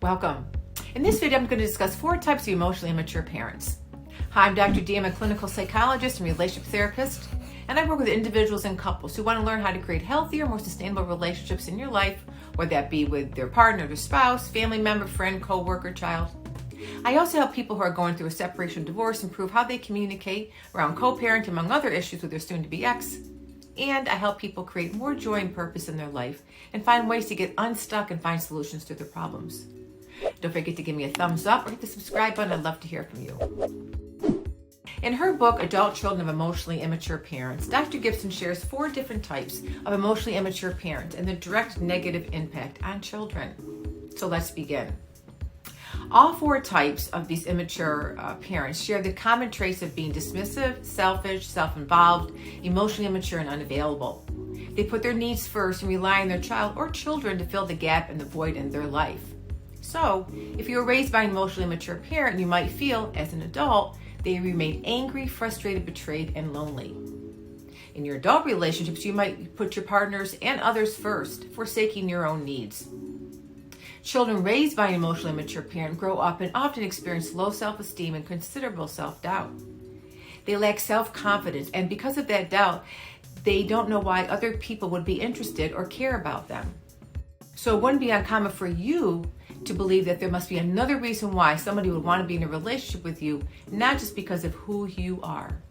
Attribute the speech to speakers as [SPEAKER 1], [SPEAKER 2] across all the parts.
[SPEAKER 1] Welcome. In this video, I'm going to discuss 4 types of emotionally immature parents. Hi, I'm Dr. D. I'm a clinical psychologist and relationship therapist, and I work with individuals and couples who want to learn how to create healthier, more sustainable relationships in your life, whether that be with their partner, their spouse, family member, friend, co-worker, child. I also help people who are going through a separation, divorce, improve how they communicate around co-parent, among other issues with their soon-to-be ex. And I help people create more joy and purpose in their life and find ways to get unstuck and find solutions to their problems. Don't forget to give me a thumbs up or hit the subscribe button. I'd love to hear from you. In her book, Adult Children of Emotionally Immature Parents, Dr. Gibson shares 4 different types of emotionally immature parents and the direct negative impact on children. So let's begin. All 4 types of these immature parents share the common traits of being dismissive, selfish, self-involved, emotionally immature, and unavailable. They put their needs first and rely on their child or children to fill the gap and the void in their life. So, if you were raised by an emotionally immature parent, you might feel, as an adult, they remain angry, frustrated, betrayed, and lonely. In your adult relationships, you might put your partners and others first, forsaking your own needs. Children raised by an emotionally immature parent grow up and often experience low self-esteem and considerable self-doubt. They lack self-confidence, and because of that doubt, they don't know why other people would be interested or care about them. So it wouldn't be uncommon for you to believe that there must be another reason why somebody would want to be in a relationship with you, not just because of who you are.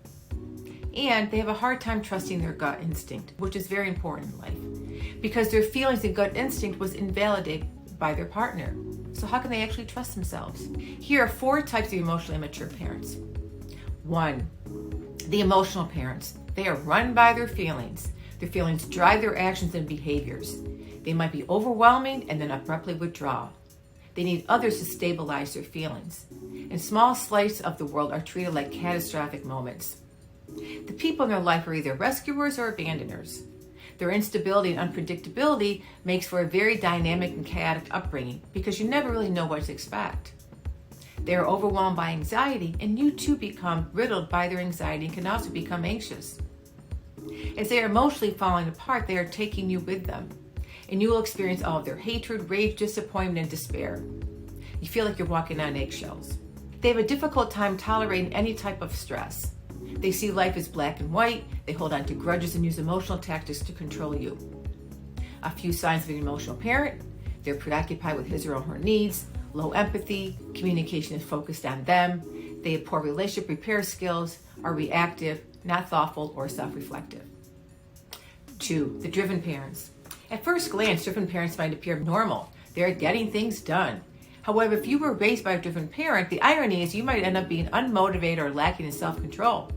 [SPEAKER 1] And they have a hard time trusting their gut instinct, which is very important in life, because their feelings and gut instinct was invalidated by their partner. So how can they actually trust themselves? Here are 4 types of emotionally immature parents. 1, the emotional parents. They are run by their feelings. Their feelings drive their actions and behaviors. They might be overwhelming and then abruptly withdraw. They need others to stabilize their feelings. And small slices of the world are treated like catastrophic moments. The people in their life are either rescuers or abandoners. Their instability and unpredictability makes for a very dynamic and chaotic upbringing because you never really know what to expect. They are overwhelmed by anxiety, and you too become riddled by their anxiety and can also become anxious. As they are emotionally falling apart, they are taking you with them, and you will experience all of their hatred, rage, disappointment, and despair. You feel like you're walking on eggshells. They have a difficult time tolerating any type of stress. They see life as black and white. They hold on to grudges and use emotional tactics to control you. A few signs of an emotional parent: they're preoccupied with his or her needs, low empathy, communication is focused on them, they have poor relationship repair skills, are reactive, not thoughtful, or self-reflective. 2, the driven parents. At first glance, driven parents might appear normal. They're getting things done. However, if you were raised by a driven parent, the irony is you might end up being unmotivated or lacking in self-control.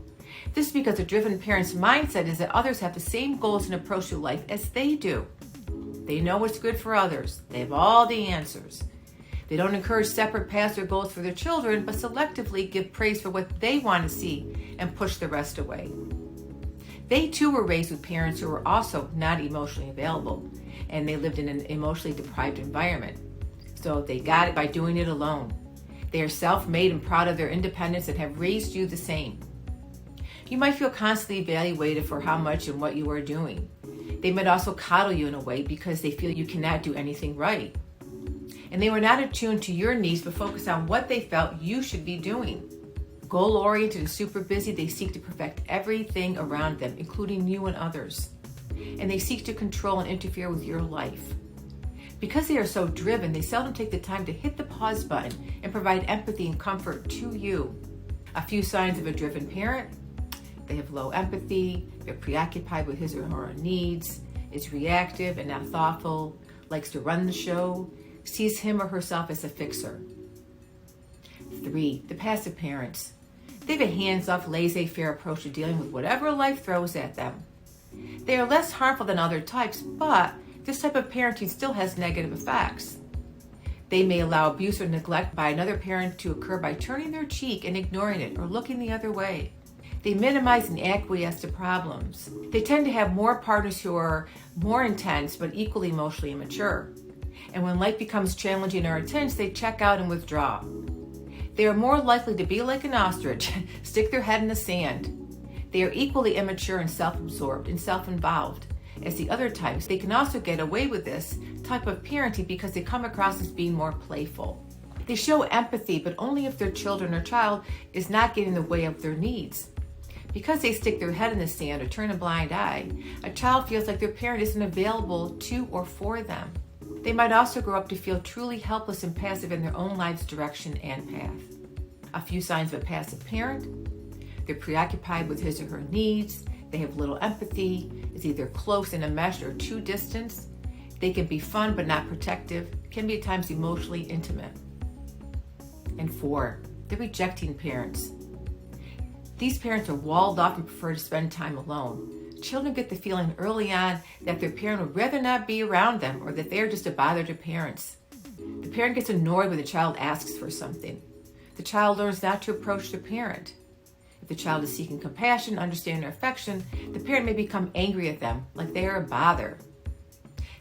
[SPEAKER 1] This is because a driven parent's mindset is that others have the same goals and approach to life as they do. They know what's good for others. They have all the answers. They don't encourage separate paths or goals for their children, but selectively give praise for what they want to see and push the rest away. They too were raised with parents who were also not emotionally available, and they lived in an emotionally deprived environment. So they got it by doing it alone. They are self-made and proud of their independence and have raised you the same. You might feel constantly evaluated for how much and what you are doing. They might also coddle you in a way because they feel you cannot do anything right. And they were not attuned to your needs but focused on what they felt you should be doing. Goal-oriented and super busy, they seek to perfect everything around them, including you and others. And they seek to control and interfere with your life. Because they are so driven, they seldom take the time to hit the pause button and provide empathy and comfort to you. A few signs of a driven parent: they have low empathy, they're preoccupied with his or her own needs, is reactive and not thoughtful, likes to run the show, sees him or herself as a fixer. 3, the passive parents. They have a hands-off, laissez-faire approach to dealing with whatever life throws at them. They are less harmful than other types, but this type of parenting still has negative effects. They may allow abuse or neglect by another parent to occur by turning their cheek and ignoring it or looking the other way. They minimize and acquiesce to problems. They tend to have more partners who are more intense but equally emotionally immature. And when life becomes challenging or intense, they check out and withdraw. They are more likely to be like an ostrich, stick their head in the sand. They are equally immature and self-absorbed and self-involved, as the other types, they can also get away with this type of parenting because they come across as being more playful. They show empathy, but only if their children or child is not getting in the way of their needs. Because they stick their head in the sand or turn a blind eye, a child feels like their parent isn't available to or for them. They might also grow up to feel truly helpless and passive in their own life's direction and path. A few signs of a passive parent: they're preoccupied with his or her needs, they have little empathy, is either close and enmeshed or too distant. They can be fun but not protective, can be at times emotionally intimate. And 4, they're rejecting parents. These parents are walled off and prefer to spend time alone. Children get the feeling early on that their parent would rather not be around them or that they are just a bother to parents. The parent gets annoyed when the child asks for something. The child learns not to approach the parent. If the child is seeking compassion, understanding, or affection, the parent may become angry at them, like they are a bother.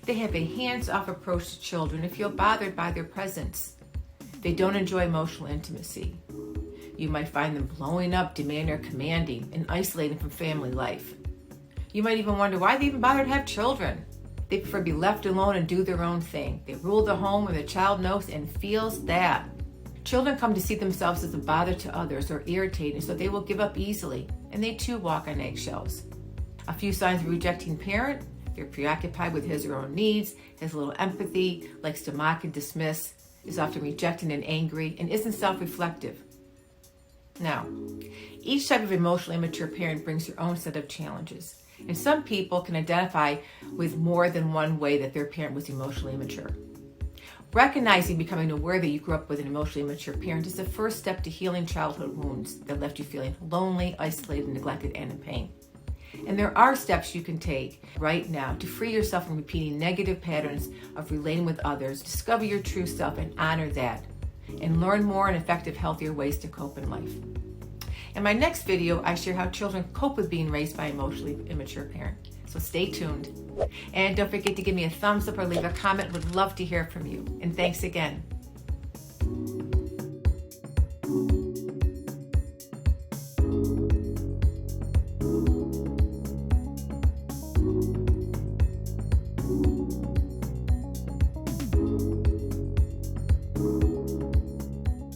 [SPEAKER 1] They have a hands-off approach to children and feel bothered by their presence. They don't enjoy emotional intimacy. You might find them blowing up, demanding, or commanding, and isolating from family life. You might even wonder why they even bother to have children. They prefer to be left alone and do their own thing. They rule the home where the child knows and feels that. Children come to see themselves as a bother to others or irritating, so they will give up easily, and they too walk on eggshells. A few signs of a rejecting parent: they're preoccupied with his or her own needs, has little empathy, likes to mock and dismiss, is often rejecting and angry, and isn't self-reflective. Now, each type of emotionally immature parent brings their own set of challenges. And some people can identify with more than one way that their parent was emotionally immature. Recognizing, becoming aware that you grew up with an emotionally immature parent is the first step to healing childhood wounds that left you feeling lonely, isolated, neglected, and in pain. And there are steps you can take right now to free yourself from repeating negative patterns of relating with others, discover your true self, and honor that, and learn more and effective, healthier ways to cope in life. In my next video, I share how children cope with being raised by an emotionally immature parent. So stay tuned. And don't forget to give me a thumbs up or leave a comment. Would love to hear from you. And thanks again.